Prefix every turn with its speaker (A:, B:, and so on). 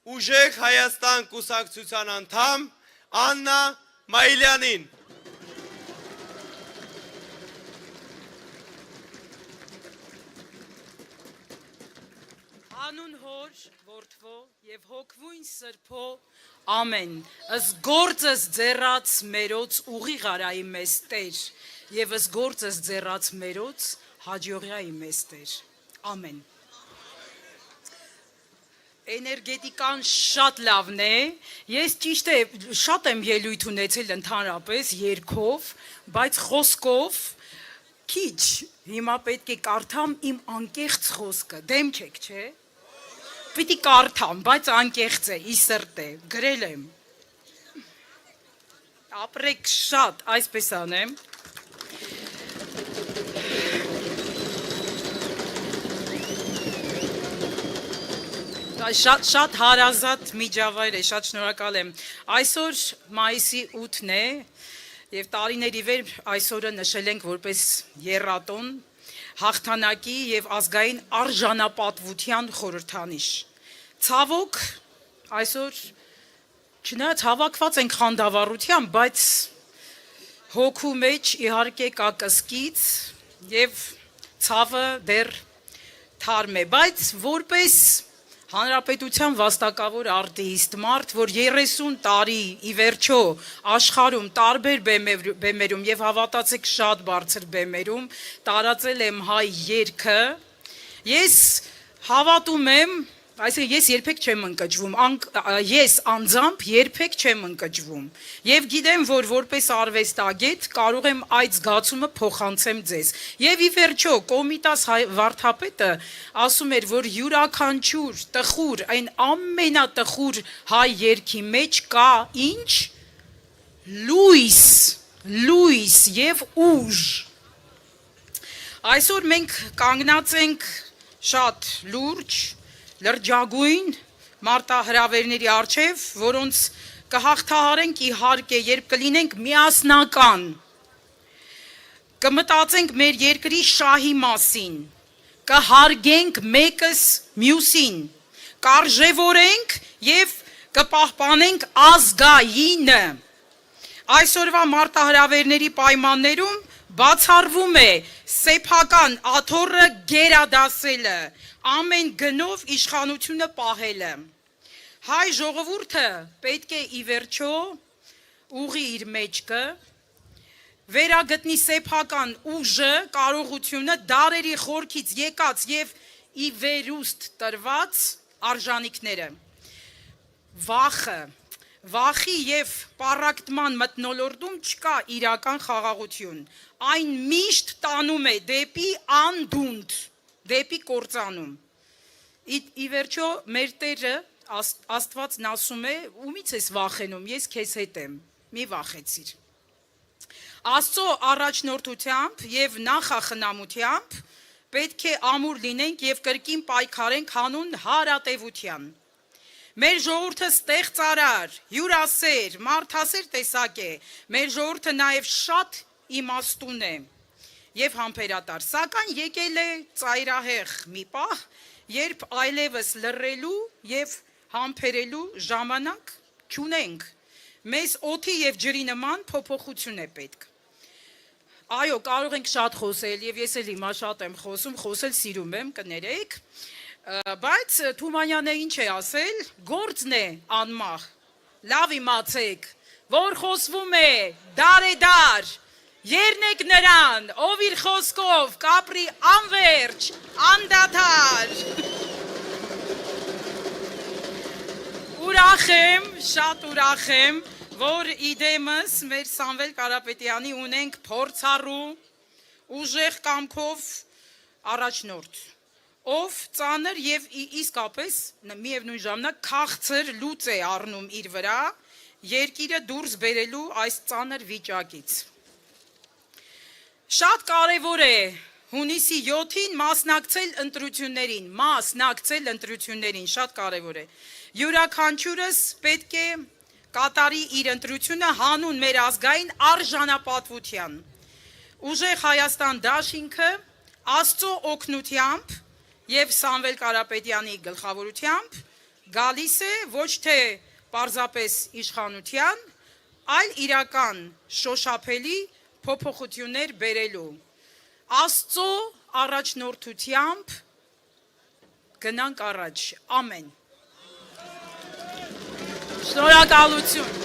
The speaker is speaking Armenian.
A: Ուժեղ Հայաստան կուսակցության անդամ Աննա Մայիլյանին։
B: Անուն հոր, որդվո և հոգվույն սրբո, ամեն, ըս գործս ձեռած մերոց ուղի գարայի մեզ տեր, և ըս գործս ձեռած մերոց հաջողյայի մեզ տեր, ամեն։ Էներգետիկան շատ լավն է, ես ճիշտ է շատ եմ ելույթ ունեցել ընդհանրապես երգով, բայց խոսքով քիչ, հիմա պետք է կարդամ իմ անկեղծ խոսքը, դեմ չեք, չէ՞։ Պիտի կարդամ, բայց անկեղծ է, ի սրտ է, գրել եմ։ Ապրեք շատ, այսպես անեմ։ Շատ հարազատ միջավայր է, շատ շնորհակալ եմ։ Այսօր մայիսի 8-ն է և տարիների վեր այսօրը նշել ենք որպես եռատոն, հաղթանակի և ազգային արժանապատվության խորհրդանիշ։ Ցավոք, այսօր չնայած հավաքված ենք խանդավառությամբ, բայց հոգու մեջ իհարկե կա կսկիծ և ցավը դեռ թարմ է, բայց որպես Հանրապետության վաստակավոր արտիստ, մարդ, որ 30 տարի ի վերջո աշխարհում տարբեր բեմերում և հավատացեք շատ բարձր բեմերում տարածել եմ հայ երգը, ես հավատում եմ, այսինքն ես երբեք չեմ ընկճվում, ես անձամբ երբեք չեմ ընկճվում և գիտեմ, որ որպես արվեստագետ կարող եմ այդ զգացումը փոխանցեմ ձեզ։ Եվ ի վերջո Կոմիտաս վարդապետը ասում էր, որ յուրաքանչյուր տխուր, այն ամենատխուր հայ երգի մեջ կա ինչ? Լույս և ուժ։ Այսօր մենք կանգնած ենք շատ լուրջ, լրջագույն մարտահրավերների առջև, որոնց կհաղթահարենք իհարկե, երբ կլինենք միասնական, կմտածենք մեր երկրի շահի մասին, կհարգենք մեկս մյուսին, կարժևորենք և կպահպանենք ազգայինը։ Այսօրվա մարտահրավերների պայմաններում բացառվում է սեփական աթոռը գերադասելը, ամեն գնով իշխանությունը պահելը։ Հայ ժողովուրդը պետք է ի վերջո ուղի իր մեջքը, վերագտնի սեփական ուժը, կարողությունը, դարերի խորքից եկած և ի վերուստ տրված արժանիքները։ Վախի և պառակտման մթնոլորտում չկա իրական խաղաղություն, այն միշտ տանում է դեպի անդունդ, դեպի կործանում։ Ի վերջո մեր Տերը Աստվածն ասում է, ումից ես վախենում, ես քեզ հետ եմ, մի վախեցիր։ Աստծո առաջնորդությամբ և նախախնամությամբ պետք է ամուր լինենք և կրկին պայքարենք հանուն հարատևության։ Մեր ժողովուրդը ստեղծարար, հյուրասեր, մարդասեր տեսակ է, մեր ժողովուրդը նաև շատ իմաստուն է և համբերատար, սակայն եկել է ծայրահեղ մի պահ, երբ այլևս լռելու և համբերելու ժամանակ չունենք, մեզ օդի և ջրի նման փոփոխություն է պետք։ Այո, կարող ենք շատ խոսել և ես էլ հիմա շատ եմ խոսում, խոսել սիրում եմ, կներեք, բայց Թումանյանը ինչ է ասել, գործն է անմահ, լավ իմացեք, որ խոսվում է դարեդար, եռնեք նրան, ով իր խոսքով կապրի անվերջ, անդադար։ Ուրախ եմ, շատ ուրախ եմ, որ իդեմս մեր Սամվել Կարապետյանի ունենք փորձառու, ուժեղ կամքով առաջնորդ, ով ծանր և իսկապես միևնույն ժամանակ քաղցր լուծ է առնում իր վրա երկիրը դուրս բերելու այս ծանր վիճակից։ Շատ կարևոր է հունիսի 7-ին մասնակցել ընտրություններին, շատ կարևոր է։ Յուրաքանչյուրս պետք է կատարի իր ընտրությունը հանուն մեր ազգային արժանապատվության։ Ուժեղ Հայաստան դաշինքը Աստծո օգնությամբ և Սամվել Կարապետյանի գլխավորությամբ գալիս է ոչ թե պարզապես իշխանության, այլ իրական շոշափելի փոփոխություններ բերելու։ Աստծո առաջնորդությամբ գնանք առաջ։ Ամեն։ Շնորհակալություն։